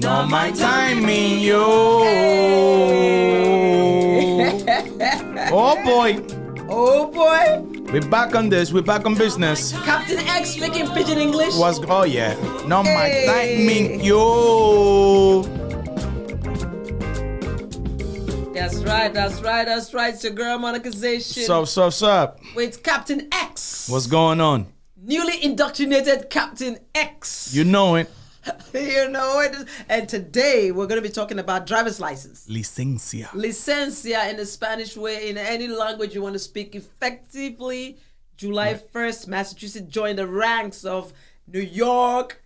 Not my timing, yo. Oh boy. Oh boy. We're back on this. We're back on business. Captain X speaking pidgin English. Oh yeah. Not my timing, yo. That's right. It's your girl Monicazation. Sup. With Captain X. What's going on? Newly indoctrinated Captain X. You know it. You know it. And today we're going to be talking about driver's license. Licencia. Licencia in the Spanish way, in any language you want to speak effectively. July 1st, Massachusetts joined the ranks of New York,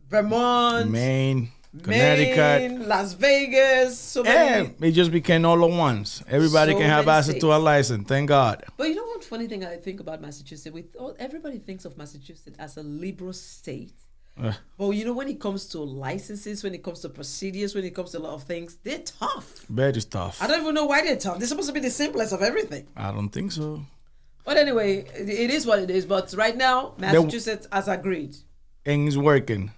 Vermont, Maine, Connecticut, Las Vegas. So many. It just became all at once. Everybody can have access to a license. Thank God. But you know what funny thing I think about Massachusetts? Everybody thinks of Massachusetts as a liberal state. But you know, when it comes to licenses, when it comes to procedures, when it comes to a lot of things, they're tough. Very tough. I don't even know why they're tough. They're supposed to be the simplest of everything. I don't think so. But anyway, it is what it is. But right now, Massachusetts has agreed. And it's working.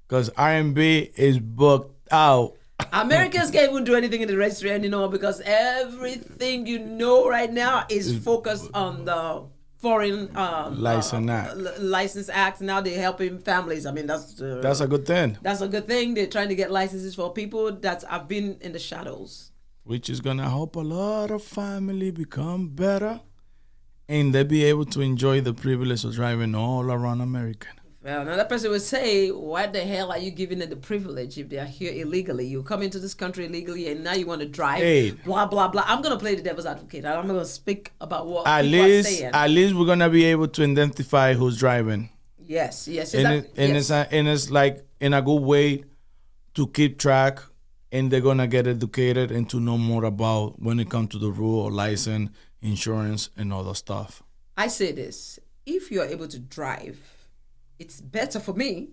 Because R&B is booked out. Americans can't even do anything in the registry anymore because everything you know right now is focused on the foreign license act. Now they're helping families. I mean, that's a good thing. That's a good thing. They're trying to get licenses for people that have been in the shadows, which is gonna help a lot of family become better, and they be able to enjoy the privilege of driving all around America. Well, another person would say, why the hell are you giving them the privilege if they are here illegally? You come into this country illegally and now you want to drive, blah, blah, blah. I'm going to play the devil's advocate. I'm going to speak about what people are saying. At least we're going to be able to identify who's driving. Yes. It's like in a good way to keep track, and they're going to get educated and to know more about when it comes to the rule, license, insurance, and all that stuff. I say this, if you're able to drive, it's better for me,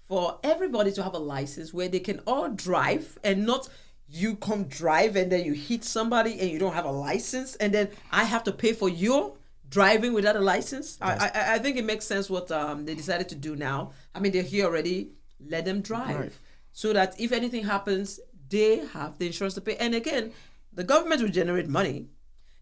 for everybody to have a license where they can all drive and not you come drive and then you hit somebody and you don't have a license and then I have to pay for your driving without a license. I think it makes sense what they decided to do now. I mean, they're here already. Let them drive. Right. So that if anything happens, they have the insurance to pay. And again, the government will generate money.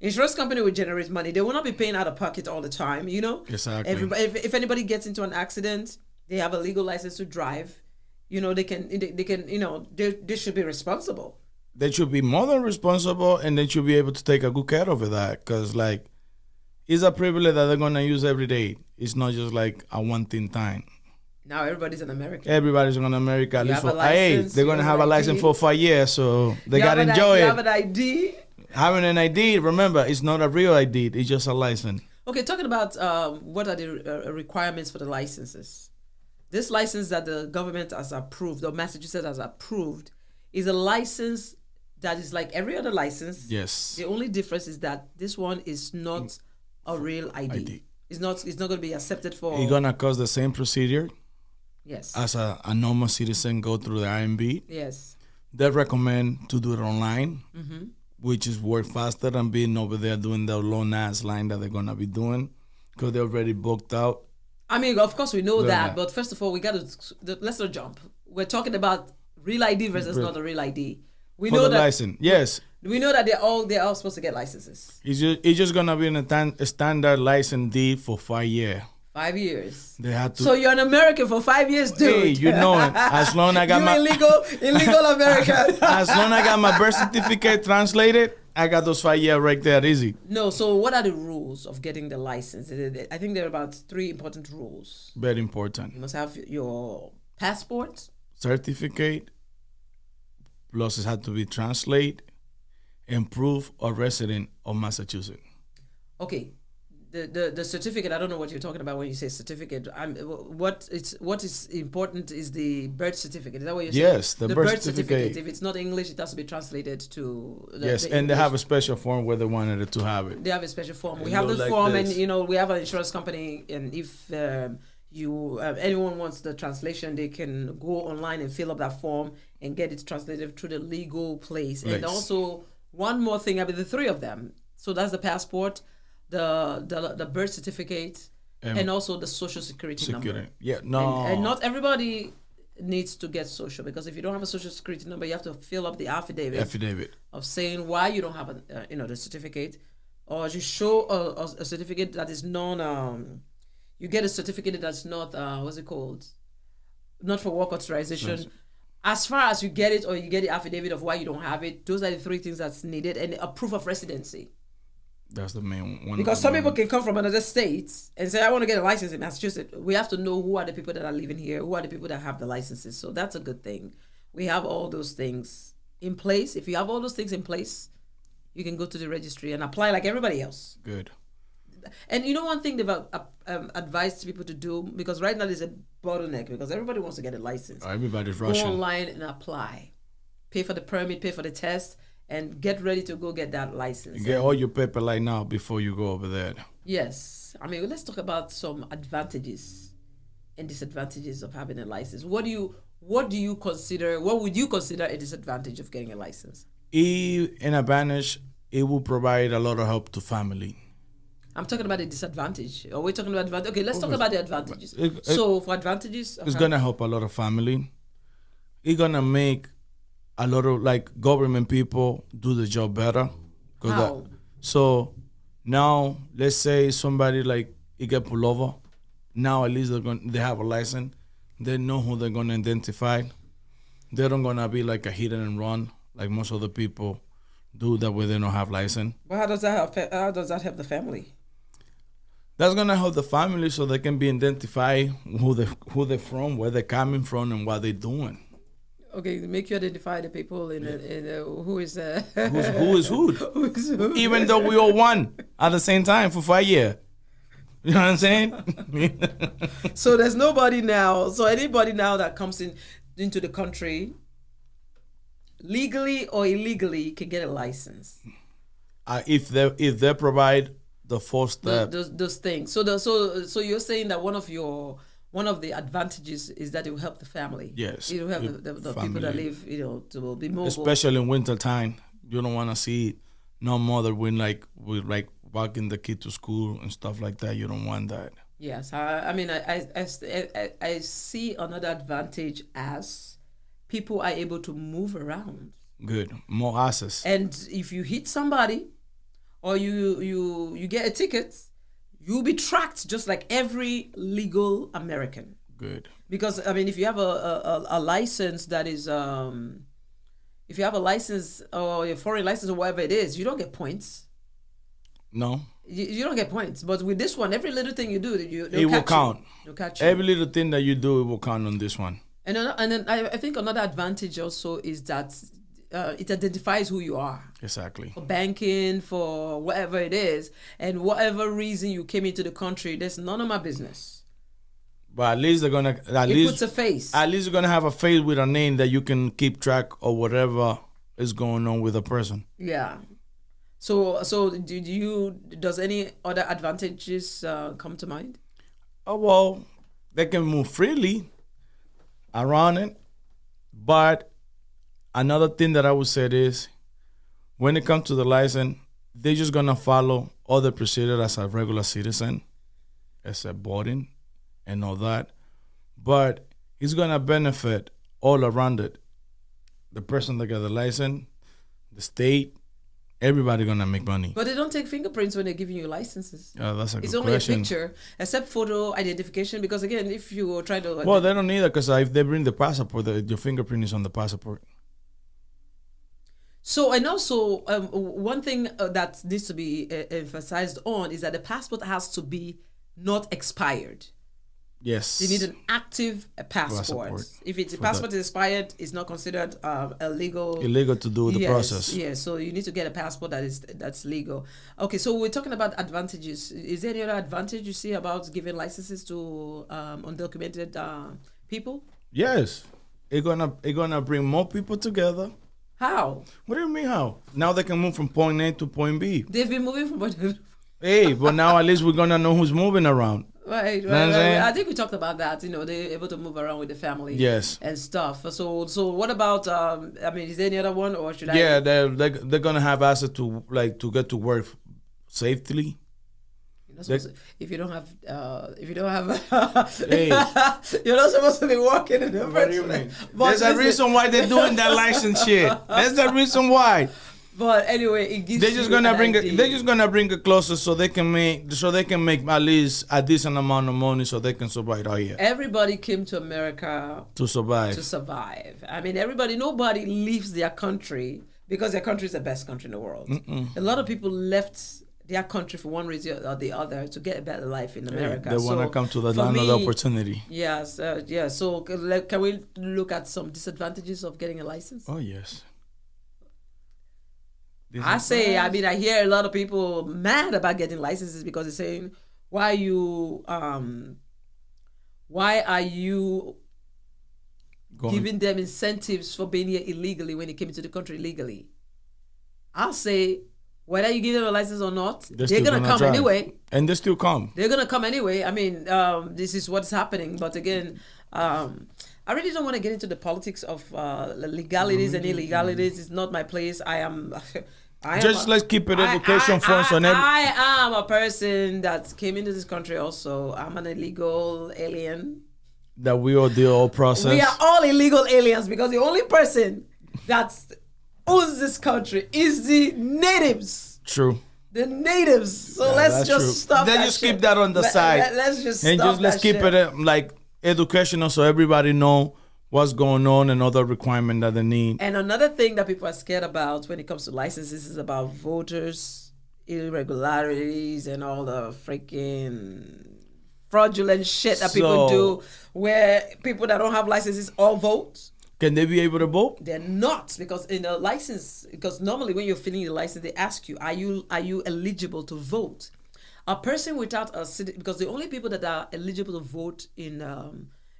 Insurance company will generate money. They will not be paying out of pocket all the time, you know? Exactly. If anybody gets into an accident, they have a legal license to drive. You know, they can, you know, they should be responsible. They should be more than responsible, and they should be able to take a good care of that. Because, like, it's a privilege that they're going to use every day. It's not just like a one-thing time. Now everybody's an American. Everybody's in America. At least for, they're going to have a license for 5 years, so they got to enjoy it. You have an ID. Having an ID, remember, it's not a real ID. It's just a license. Okay, talking about what are the requirements for the licenses. This license that the government has approved, or Massachusetts has approved, is a license that is like every other license. Yes. The only difference is that this one is not a real ID. It's not going to be accepted for... It's going to cost the same procedure. Yes. As a normal citizen go through the IMB. Yes. They recommend to do it online. Mm-hmm. Which is work faster than being over there doing the long ass line that they're gonna be doing, because they're already booked out. I mean, of course we know that, but first of all, we let's not jump. We're talking about real ID versus not a real ID. We know that license, yes. We know that they're all supposed to get licenses. It's just gonna be a standard license deed for 5 years. 5 years. They had to. So you're an American for 5 years, dude. Hey, you know it. As long as I got my illegal American. As long as I got my birth certificate translated, I got those 5 years right there, easy. No, so what are the rules of getting the license? I think there are about 3 important rules. Very important. You must have your passport, certificate, plus it had to be translated, and proof of resident of Massachusetts. Okay. The certificate, I don't know what you're talking about when you say certificate. What is important is the birth certificate. Is that what you're saying? Yes, the birth certificate. If it's not English, it has to be translated to and they have a special form where they wanted it to have it. They have a special form. We have the form, and we have an insurance company, and if anyone wants the translation, they can go online and fill up that form and get it translated through the legal place. And also one more thing, the 3 of them. So that's the passport, the birth certificate, and also the social security number. Yeah, no. And not everybody needs to get social, because if you don't have a social security number, you have to fill up the Affidavit. of saying why you don't have the certificate, or you show a certificate that is you get a certificate that's not what's it called, not for work authorization. Yes. As far as you get it, or you get the affidavit of why you don't have it, those are the three things that's needed, and a proof of residency. That's the main one. Because some people can come from another state and say, I want to get a license in Massachusetts. We have to know who are the people that are living here, who are the people that have the licenses. So that's a good thing. We have all those things in place. If you have all those things in place, you can go to the registry and apply like everybody else. Good. And one thing they've advised people to do, because right now there's a bottleneck, because everybody wants to get a license. Everybody's Go rushing. online and apply. Pay for the permit, pay for the test, and get ready to go get that license. Get all your paper like now before you go over there. Yes. I mean, let's talk about some advantages and disadvantages of having a license. What would you consider a disadvantage of getting a license? In advantage, it will provide a lot of help to family. I'm talking about the disadvantage. Are we talking about advantage? Okay, let's talk about the advantages. For advantages, it's gonna help a lot of family. It's gonna make a lot of government people do the job better. How? So now let's say somebody it get pulled over. Now at least they have a license. They know who they're gonna identify. They don't gonna be like a hit and run like most other people do that way they don't have license. But how does that help the family? That's gonna help the family so they can be identified who they're from, where they're coming from, and what they're doing. Okay, make you identify the people in who is who is who. Who's who. Even though we all won at the same time for 5 years. You know what I'm saying? So there's nobody now. So anybody now that comes into the country, legally or illegally, can get a license. If they provide the first step. Those things. So you're saying that one of the advantages is that it will help the family. Yes. It will help the people that live, to be mobile. Especially in winter time. You don't want to see no mother with walking the kid to school and stuff like that. You don't want that. Yes. I see another advantage as people are able to move around. Good. More access. And if you hit somebody or you get a ticket, you'll be tracked just like every legal American. Good. Because if you have a license that is if you have a license or a foreign license or whatever it is, you don't get points. No. You don't get points. But with this one, every little thing you do, it will count. They'll catch you. Every little thing that you do, it will count on this one. And then I think another advantage also is that it identifies who you are. Exactly. For banking, for whatever it is, and whatever reason you came into the country, that's none of my business. But at least they're gonna puts a face. At least you're gonna have a face with a name that you can keep track of whatever is going on with a person. Yeah. So does any other advantages come to mind? Oh well, they can move freely around it, but another thing that I would say is, when it comes to the license, they're just gonna follow all the procedure as a regular citizen, as a boarding, and all that. But it's gonna benefit all around it. The person that got the license, the state, everybody gonna make money. But they don't take fingerprints when they're giving you licenses. That's a good It's only question. a picture, except photo identification. Because again, if you try to Well, they don't need that because if they bring the passport, your fingerprint is on the passport. So, and also one thing that needs to be emphasized on is that the passport has to be not expired. Yes. You need an active passport. If the passport is expired, it's not considered illegal. Illegal to do the process. Yes, so you need to get a passport that's legal. Okay, so we're talking about advantages. Is there any other advantage you see about giving licenses to undocumented people? Yes. It's gonna bring more people together. How? What do you mean how? Now they can move from point A to point B. They've been moving from Hey, but now at least we're gonna know who's moving around. Right. I think we talked about that. They're able to move around with the family. Yes. And stuff. So what about? Is there any other one, or should I? Yeah, they're gonna have access to get to work safely. If you don't have, hey. You're not supposed to be working in the What do you mean? There's a reason why they're doing that license shit. That's the reason why. But anyway, it gives they're just gonna bring it closer so they can make at least a decent amount of money so they can survive out here. Everybody came to America to survive. I mean, nobody leaves their country because their country is the best country in the world. A lot of people left their country for one reason or the other to get a better life in America. They want to come to the land of the opportunity. Yes, yeah. So can we look at some disadvantages of getting a license? Oh, yes. I hear a lot of people mad about getting licenses because they're saying, why are you giving them incentives for being here illegally when they came into the country illegally? I'll say, whether you give them a license or not, they're going to come anyway. And they still come. They're going to come anyway. I mean, this is what's happening. But again, I really don't want to get into the politics of legalities and illegalities. It's not my place. Let's keep it education first. I am a person that came into this country also. I'm an illegal alien. That we all do all process. We are all illegal aliens because the only person that's owns this country is the natives. True. The natives. So let's just stop. Then just keep that on the side. Let's keep it like educational so everybody know what's going on and other requirements that they need. And another thing that people are scared about when it comes to licenses is about voters, irregularities, and all the freaking fraudulent shit that people do, where people that don't have licenses all vote. Can they be able to vote? They're not, because in a license, because normally when you're filling your license, they ask you, are you eligible to vote? A person without a city, because the only people that are eligible to vote in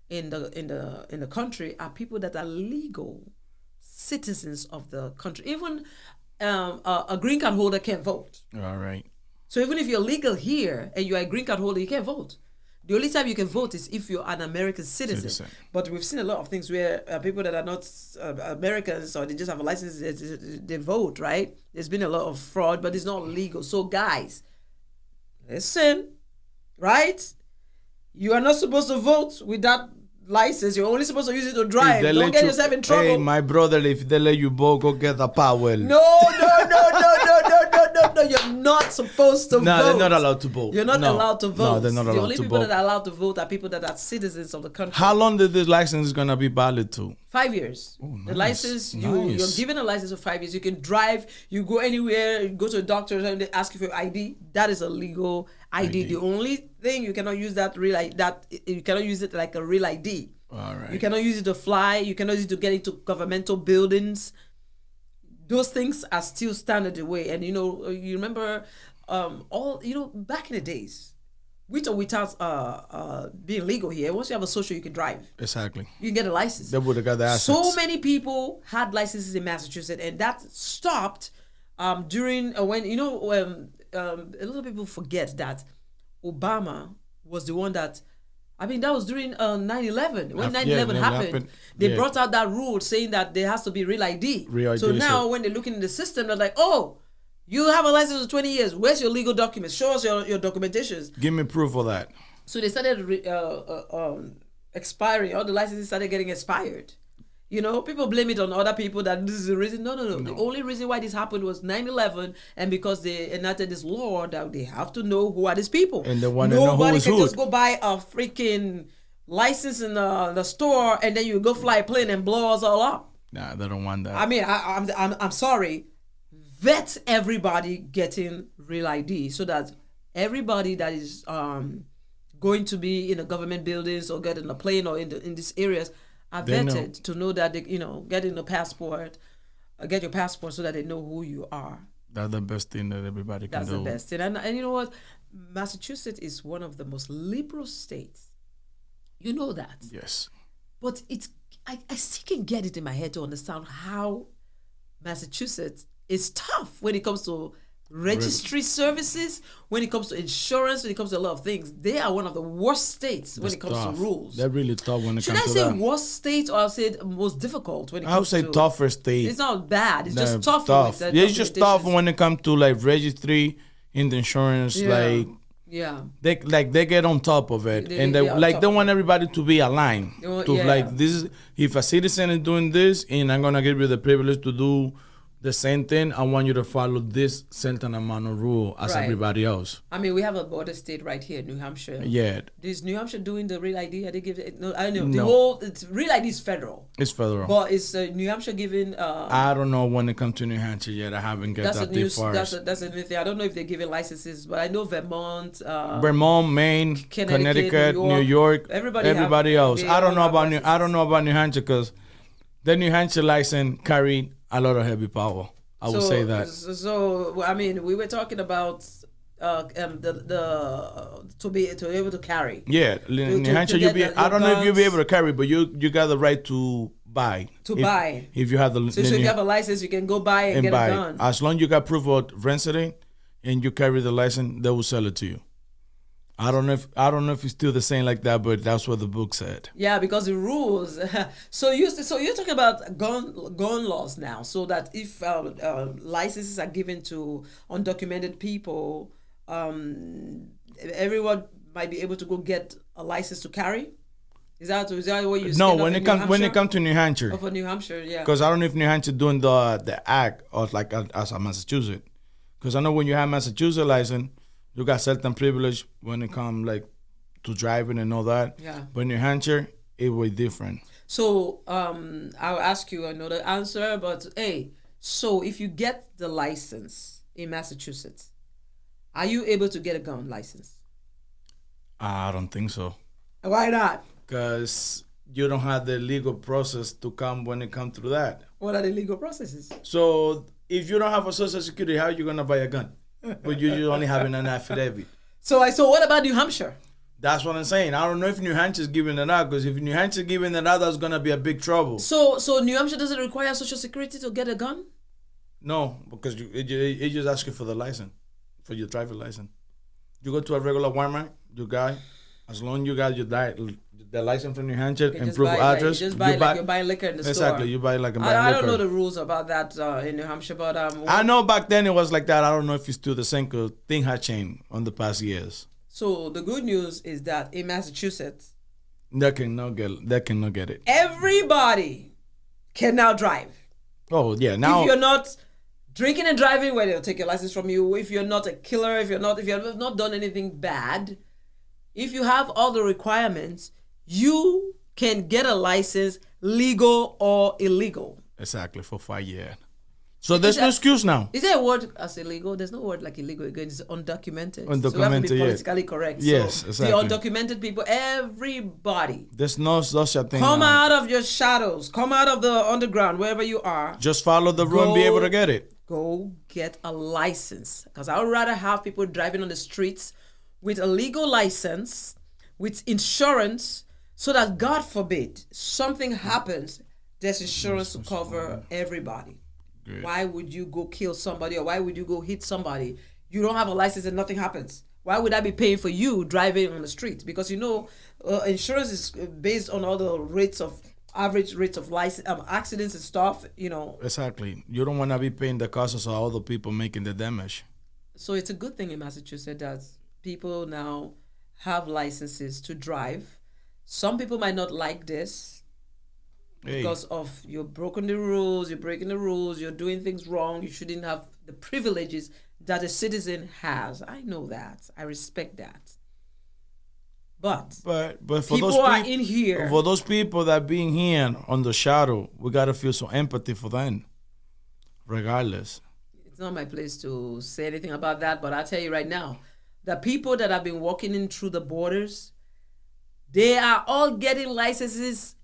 the country are people that are legal citizens of the country. Even a green card holder can't vote. All right. So even if you're legal here and you're a green card holder, you can't vote. The only time you can vote is if you're an American citizen. But we've seen a lot of things where people that are not Americans or they just have a license, they vote, right? There's been a lot of fraud, but it's not legal. So guys, listen, right? You are not supposed to vote with that license. You're only supposed to use it to drive. Don't get yourself in trouble. Hey, my brother, if they let you vote, go get the power. No. You're not supposed to vote. No, they're not allowed to vote. You're not allowed to vote. No, they're not allowed to vote. The only people that are allowed to vote are people that are citizens of the country. How long did this license going to be valid to? 5 years. Oh, nice. The license, you're given a license for 5 years. You can drive, you go anywhere, you go to a doctor and they ask you for your ID. That is a legal ID. The only thing you cannot use you cannot use it like a real ID. All right. You cannot use it to fly. You cannot use it to get into governmental buildings. Those things are still standard away. And you remember back in the days, with or without being legal here, once you have a social, you can drive. Exactly. You can get a license. They would have got the assets. So many people had licenses in Massachusetts, and that stopped during when a lot of people forget that Obama was the one that. I mean, that was during 9/11. When 9/11 happened, they brought out that rule saying that there has to be real ID. So now when they're looking in the system, they're like, oh, you have a license for 20 years. Where's your legal documents? Show us your documentations. Give me proof of that. So they started expiring. All the licenses started getting expired. People blame it on other people that this is the reason. No. The only reason why this happened was 9/11, and because they enacted this law that they have to know who are these people. And they want to know who is who. Nobody can just go buy a freaking license in the store and then you go fly a plane and blow us all up. Nah, they don't want that. I mean, I'm sorry. Vet everybody getting real ID so that everybody that is going to be in the government buildings or get in a plane or in these areas are vetted to know that they, get in the passport, get your passport so that they know who you are. That's the best thing that everybody can do. That's the best thing. And you know what? Massachusetts is one of the most liberal states. You know that. Yes. But I still can get it in my head to understand how Massachusetts is tough when it comes to registry services, when it comes to insurance, when it comes to a lot of things. They are one of the worst states when it comes to rules. They're really tough when it comes to that. Should I say worst state or I'll say most difficult when it comes to... I would say tougher state. It's not bad. It's just tough. It's just tough when it comes to like registry in the insurance. Yeah. They get on top of it, and They on they top of want it. everybody to be aligned. Yeah. Like, this is, if a citizen is doing this, and I'm gonna give you the privilege to do the same thing, I want you to follow this certain amount of rule as Right. everybody else. I mean, we have a border state right here, New Hampshire. Yeah, Is New Hampshire doing the real ID? Are they give it? No, I don't know. The No. whole real ID is federal, it's federal. but is New Hampshire giving? I don't know when it comes to New Hampshire yet. I haven't get That's a that new. far. That's a new thing. I don't know if they're giving licenses, but I know Vermont, Vermont, Maine, Connecticut, New York, everybody else. they I don't all know have about licenses. I don't know about New Hampshire, because the New Hampshire license carried a lot of heavy power. I would say that. So I mean, we were talking about to be able to carry. Yeah, New Hampshire, get I don't know if you'll be guns. able to carry, but you got the right to buy. Buy. If you have the So if you have a license, you can go buy and get buy a it. gun. As long as you got proof of resident and you carry the license, they will sell it to you. I don't know if it's still the same like that, but that's what the book said. Yeah, because the rules. So you're talking about gun laws now, so that if licenses are given to undocumented people, everyone might be able to go get a license to carry. Is that what you? No, when it comes to New Hampshire. Oh, for New Hampshire, yeah. Because I don't know if New Hampshire doing the act or like as a Massachusetts. Because I know when you have Massachusetts license, you got certain privilege when it comes like to driving and all that. Yeah. But New Hampshire, it was different. So I'll ask you another answer, but hey, so if you get the license in Massachusetts, are you able to get a gun license? I don't think so. Why not? Because you don't have the legal process to come when it comes through that. What are the legal processes? So if you don't have a social security, how are you gonna buy a gun? But you only having an affidavit. So what about New Hampshire? That's what I'm saying. I don't know if New Hampshire's giving it out, because if New Hampshire's giving it out, that's gonna be a big trouble. So New Hampshire doesn't require social security to get a gun? No, because it just asks you for the license, for your driver's license. You go to a regular Walmart, as long as you got the license from New Hampshire and proof of address. You just buy like you're buying liquor in the store. Exactly, you buy like a I liquor. don't know the rules about that in New Hampshire, but I know back then it was like that. I don't know if it's still the same, because things have changed on the past years. So the good news is that in Massachusetts, They cannot get it. everybody can now drive. Oh yeah, now If you're not drinking and driving, where they'll take your license from you. If you're not a killer, if you have not done anything bad, if you have all the requirements, you can get a license, legal or illegal. exactly for 5 years. So there's no excuse now. Is there a word as illegal? There's no word like illegal. Again, it's undocumented. So we have to Undocumented, be yeah. politically correct. Yes, so exactly. The undocumented people, everybody, There's no such a thing. come now. out of your shadows, come out of the underground, wherever you are. Just follow the rule and be able to get it. Go get a license. Because I would rather have people driving on the streets with a legal license, with insurance, so that God forbid something happens, there's insurance to cover everybody. Great. Why would you go kill somebody, or why would you go hit somebody? You don't have a license and nothing happens. Why would I be paying for you driving on the street? Because insurance is based on all the average rates of license accidents and stuff. Exactly. You don't want to be paying the costs of all the people making the damage. So it's a good thing in Massachusetts that people now have licenses to drive. Some people might not like this because of you're breaking the rules, you're doing things wrong, you shouldn't have the privileges that a citizen has. I know that. I respect that. But for people those are in here. For those people that being here on the shadow, we gotta feel some empathy for them, regardless. It's not my place to say anything about that, but I'll tell you right now, the people that have been walking in through the borders, they are all getting licenses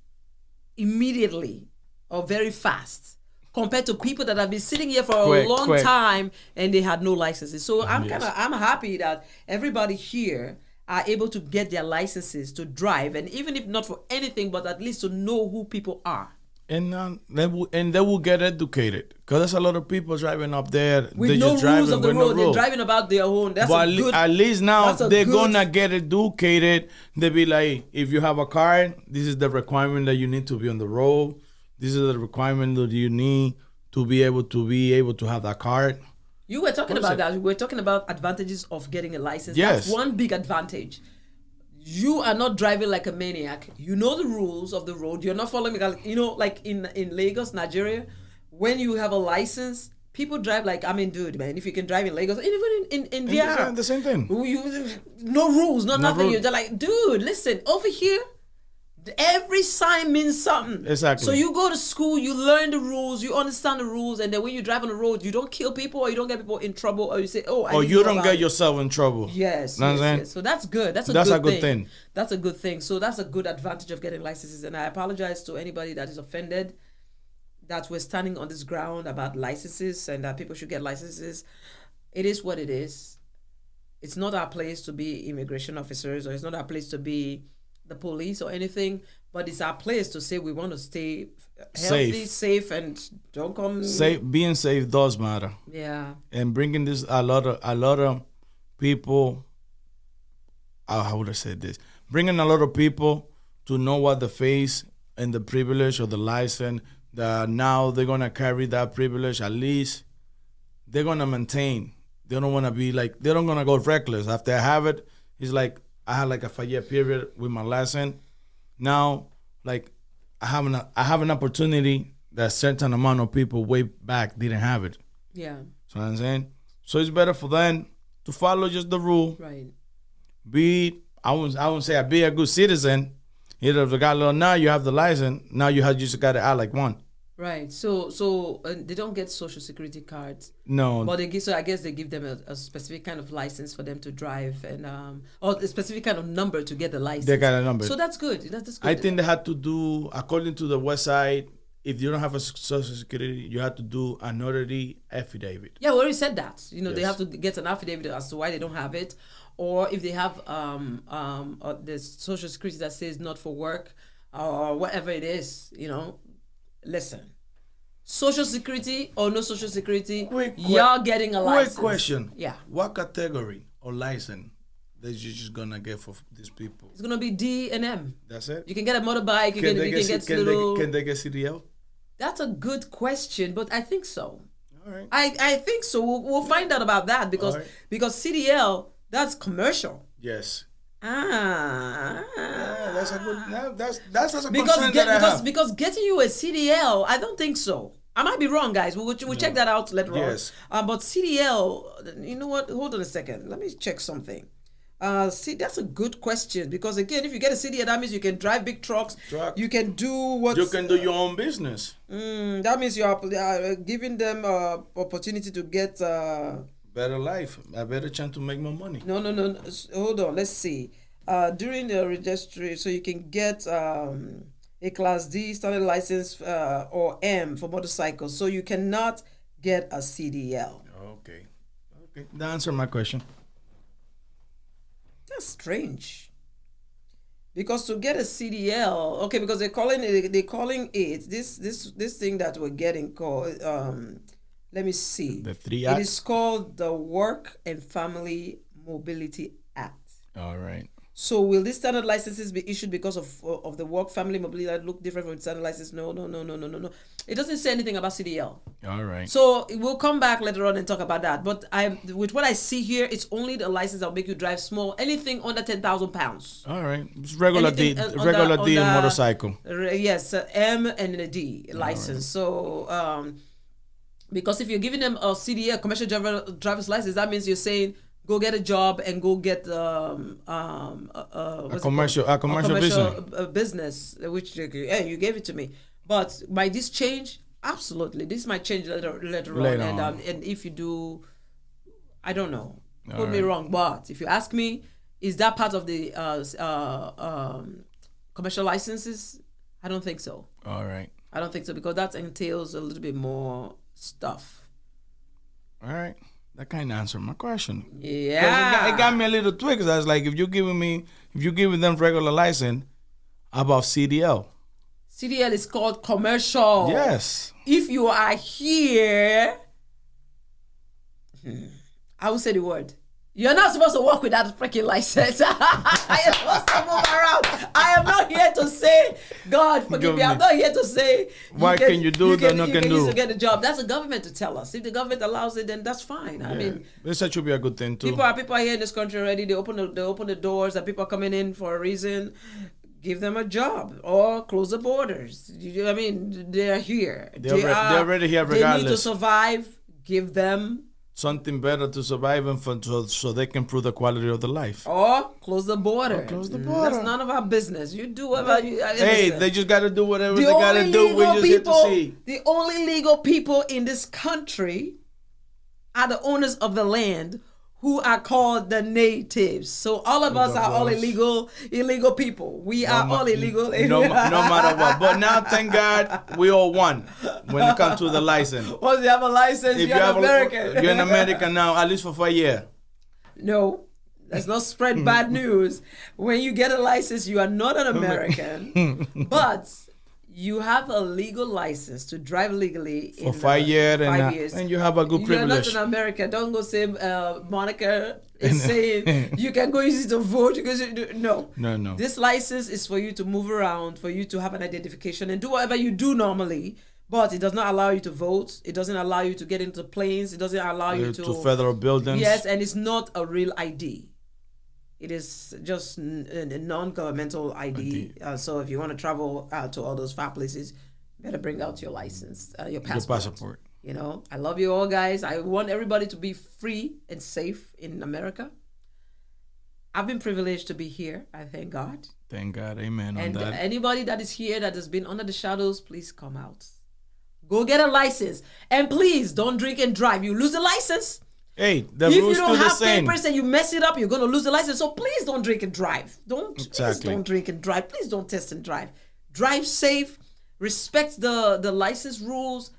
immediately or very fast compared to people that have been sitting here for a long time and they had no licenses. So I'm happy that everybody here are able to get their licenses to drive, and even if not for anything, but at least to know who people are. And they will get educated, because there's a lot of people driving up there. With no rules of the road, they're driving about their own. That's but at least now they're gonna get educated. They be like, if you have a car, this is the requirement that you need to be on the road. This is the requirement that you need to be able to have that card. You were talking What is about it? that. We were talking about advantages of getting a license. Yes. That's one big advantage. You are not driving like a maniac. You know the rules of the road. You're not following, like in Lagos, Nigeria, when you have a license, people drive like, dude, man, if you can drive in Lagos, and even in India, The same thing. no rules, No nothing. rules. You're like, dude, listen, over here, every sign means something. Exactly. So you go to school, you learn the rules, you understand the rules, and then when you drive on the road, you don't kill people or you don't get people in trouble, or you say, oh, I Or didn't you know don't about get it. yourself in trouble. Yes, Know what I'm saying? yes. So that's good. That's a good thing. That's a good thing. So that's a good advantage of getting licenses. And I apologize to anybody that is offended that we're standing on this ground about licenses and that people should get licenses. It is what it is. It's not our place to be immigration officers, or it's not our place to be the police or anything, but it's our place to say we want to stay healthy, safe, and don't come. Being safe does matter. Yeah. And bringing this a lot of people. How would I say this? Bringing a lot of people to know what the face and the privilege of the license. That now they're gonna carry that privilege. At least they're gonna maintain. They don't want to be like, they don't gonna go reckless. After I have it, it's like I had like a 5-year period with my license. Now, like I have an opportunity that a certain amount of people way back didn't have it. Yeah. So what I'm saying? So it's better for them to follow just the rule. Right. I wouldn't say be a good citizen. Either if the guy now you have the license, now you just got to act like one. Right. So they don't get social security cards. No. But I guess they give them a specific kind of license for them to drive, and or a specific kind of number to get the license. They got a number. So that's good. That's good. I think they had to do, according to the website, if you don't have a social security, you have to do a notary affidavit. Yeah, we already said that. They Yes. have to get an affidavit as to why they don't have it, or if they have the social security that says not for work or whatever it is. Listen. Social security or no social security, you're getting a license. Quick question. Yeah. What category or license that you're just gonna get for these people? It's gonna be D and M. That's it. You can get a motorbike. You can get little. Can they get CDL? That's a good question, but I think so. All right. I think so. We'll find out about that because All right. because CDL, that's commercial. Yes. Ah. Yeah, that's a good. That's a concern that I have. Because getting you a CDL, I don't think so. I might be wrong, guys. We'll check that out later Yes. on. But CDL, you know what? Hold on a second. Let me check something. See, that's a good question because again, if you get a CDL, that means you can drive big trucks. You can do what You can do your own business. That means you are giving them opportunity to get Better life, a better chance to make more money. No. Hold on. Let's see. During the registry, so you can get a Class D standard license or M for motorcycles. So you cannot get a CDL. Okay. That answered my question. That's strange. Because to get a CDL, okay, because they're calling it this thing that we're getting called. Let me see. The 3 It Acts? is called the Work and Family Mobility Act. All right. So will these standard licenses be issued because of the Work Family Mobility that look different from standard license? No. It doesn't say anything about CDL. All right. So we'll come back later on and talk about that. But with what I see here, it's only the license that will make you drive small, anything under 10,000 pounds. All right. It's regular D, Anything regular on D the- motorcycle. Yes, M and a D license. So because if you're giving them a CDL, commercial driver's license, that means you're saying go get a job and go get A commercial business, which you gave it to me. But might this change? Absolutely, this might change later on. And if you do, I don't know. Put me wrong, but if you ask me, is that part of the commercial licenses? I don't think so. All right. I don't think so because that entails a little bit more stuff. All right. That kind of answered my question. Yeah. It got me a little twist. I was like, if you're giving them regular license, about CDL. CDL is called commercial. Yes. If you are here, I will say the word. You're not supposed to walk without a freaking license. I am supposed to move around. I am not here to say, God, forgive me. I'm not here to say, what can you do that no can do? You can get a job. That's the government to tell us. If the government allows it, then that's fine. I mean, this should be a good thing too. People are here in this country already. They open the doors, and people are coming in for a reason. Give them a job or close the borders. I mean, they're here. They're already here regardless. They need to survive. Give them something better to survive and so they can improve the quality of the life. Or close the border. That's none of our business. You do whatever you... Hey, they just got to do whatever they got to do. We just get to see. The only legal people in this country are the owners of the land, who are called the natives. So all of us are all illegal people. We are all illegal. No matter what. But now, thank God, we all won when it comes to the license. Once you have a license, you're an American. You're an American now, at least for 5 years. No, let's not spread bad news. When you get a license, you are not an American, but you have a legal license to drive legally for 5 years, and you have a good privilege. You're not an American. Don't go say Monica is saying you can go use it to vote. No. This license is for you to move around, for you to have an identification and do whatever you do normally. But it does not allow you to vote. It doesn't allow you to get into planes. It doesn't allow you to federal buildings. Yes, and it's not a real ID. It is just a non-governmental ID. So if you want to travel to all those far places, you better bring out your license, your passport. You know, I love you all, guys. I want everybody to be free and safe in America. I've been privileged to be here. I thank God. Thank God. Amen. And anybody that is here that has been under the shadows, please come out. Go get a license. And please don't drink and drive. You lose the license. Hey, the rules still the same. If you don't have papers and you mess it up, you're going to lose the license. So please don't drink and drive. Please don't drink and drive. Please don't test and drive. Drive safe. Respect the license rules.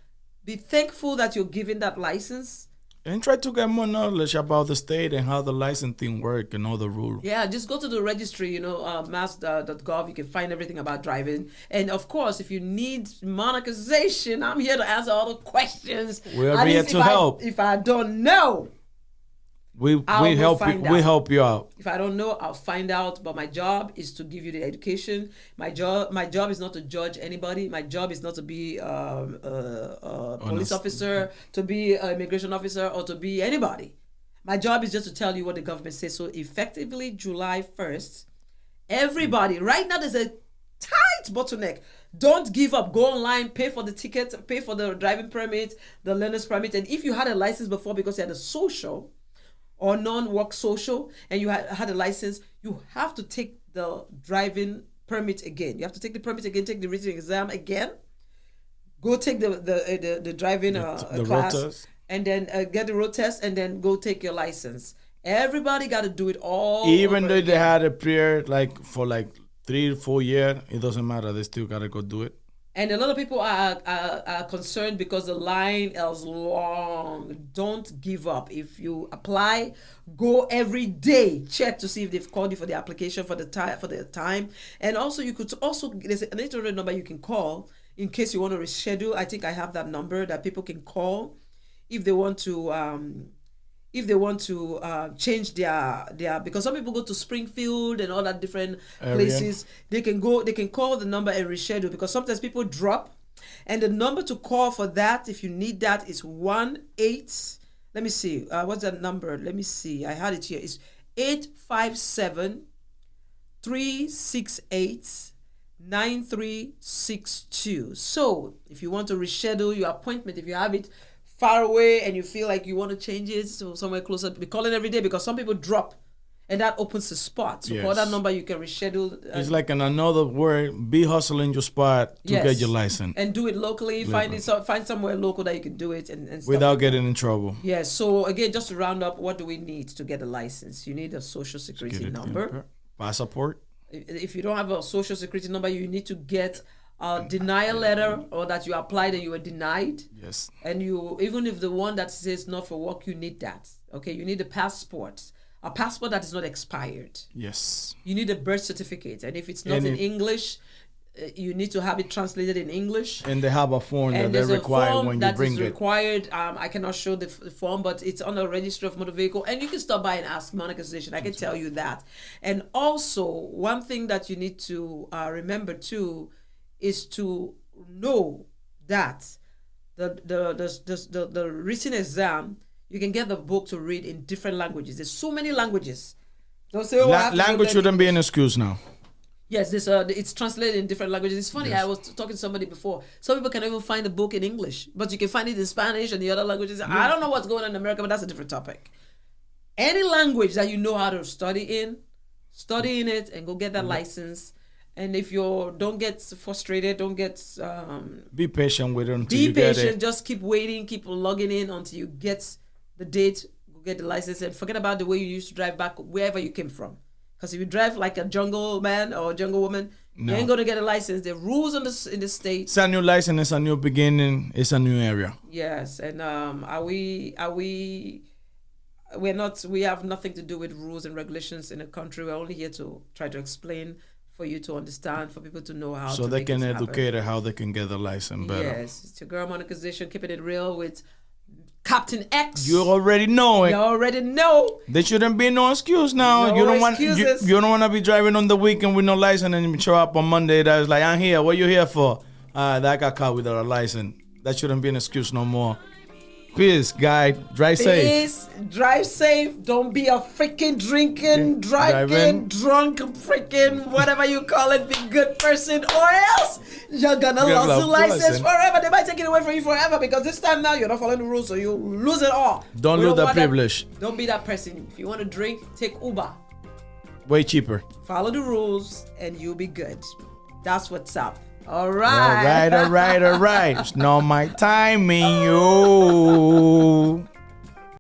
Be thankful that you're given that license. And try to get more knowledge about the state and how the licensing work and all the rules. Yeah, just go to the registry, mass.gov. You can find everything about driving. And of course, if you need Monicazation, I'm here to answer all the questions. We're here to help. If I don't know, we help you out. If I don't know, I'll find out. But my job is to give you the education. My job is not to judge anybody. My job is not to be a police officer, to be an immigration officer, or to be anybody. My job is just to tell you what the government says. So effectively, July 1st, everybody, right now there's a tight bottleneck. Don't give up. Go online, pay for the ticket, pay for the driving permit, the learner's permit. And if you had a license before because you had a social or non-work social, and you had a license, you have to take the driving permit again. You have to take the permit again, take the written exam again, go take the driving class, and then get the road test, and then go take your license. Everybody got to do it all. Even though they had a period for 3 to 4 years, it doesn't matter. They still got to go do it. And a lot of people are concerned because the line is long. Don't give up. If you apply, go every day. Check to see if they've called you for the application for the time. And also, there's an 800 number you can call in case you want to reschedule. I think I have that number that people can call if they want to change their because some people go to Springfield and all that different places. They can call the number and reschedule because sometimes people drop, and the number to call for that if you need that is 1-8. Let me see. What's that number? Let me see. I had it here. It's 857-368-9362. So if you want to reschedule your appointment, if you have it far away and you feel like you want to change it so somewhere closer, be calling every day because some people drop and that opens the spot. So call that number, you can reschedule. It's like in another word, be hustling your spot to get your license. And do it locally. Find somewhere local that you can do it and without getting in trouble. Yeah, so again, just to round up, what do we need to get a license? You need a social security number. Passport. If you don't have a social security number, you need to get a denial letter, or that you applied and you were denied. Yes. And even if the one that says not for work, you need that. Okay, you need a passport that is not expired. Yes. You need a birth certificate, and if it's not in English, you need to have it translated in English. And they have a form that And they there's a require form when you that bring is it. required. I cannot show the form, but it's on the registry of motor vehicle, and you can stop by and ask Monicazation. I can tell you that. And also, one thing that you need to remember too is to know that the written exam, you can get the book to read in different languages. There's so many languages. Don't say, oh, I have to Language learn shouldn't be an English. excuse now. Yes, it's translated in different languages. It's funny. Yes. I was talking to somebody before. Some people can even find the book in English, but you can find it in Spanish and the other languages. I don't know what's going on in America, but that's a different topic. Any language that you know how to study in it, and go get that license. And if you don't get frustrated, don't get Be patient with it until be you get patient. it. Just keep waiting, keep logging in until you get the date. Go get the license, and forget about the way you used to drive back wherever you came from. Because if you drive like a jungle man or a jungle woman, you ain't gonna get a license. The rules in the state. It's a new license, it's a new beginning, it's a new area. Yes, and we have nothing to do with rules and regulations in the country. We're only here to try to explain for you to understand, for people to know how. So to they make can this happen. educate it how they can get the license better. Yes, it's your girl Monicazation, keeping it real with Captain X. You already know it. You already know. There shouldn't be no excuse now. No you don't want excuses. you don't want to be driving on the weekend with no license and you show up on Monday. That's like, I'm here. What you here for? That got caught without a license. That shouldn't be an excuse no more. Peace, guy. Drive safe. Please drive safe. Don't be a freaking driving, drunk, freaking whatever you call it. Be a good person, or else you're gonna lose the license forever. They might take it away from you forever because this time now you're not following the rules, so you lose it all. Don't lose that privilege. Don't be that person. If you want to drink, take Uber. Way cheaper. Follow the rules, and you'll be good. That's what's up. All right. All right. It's not my timing, you.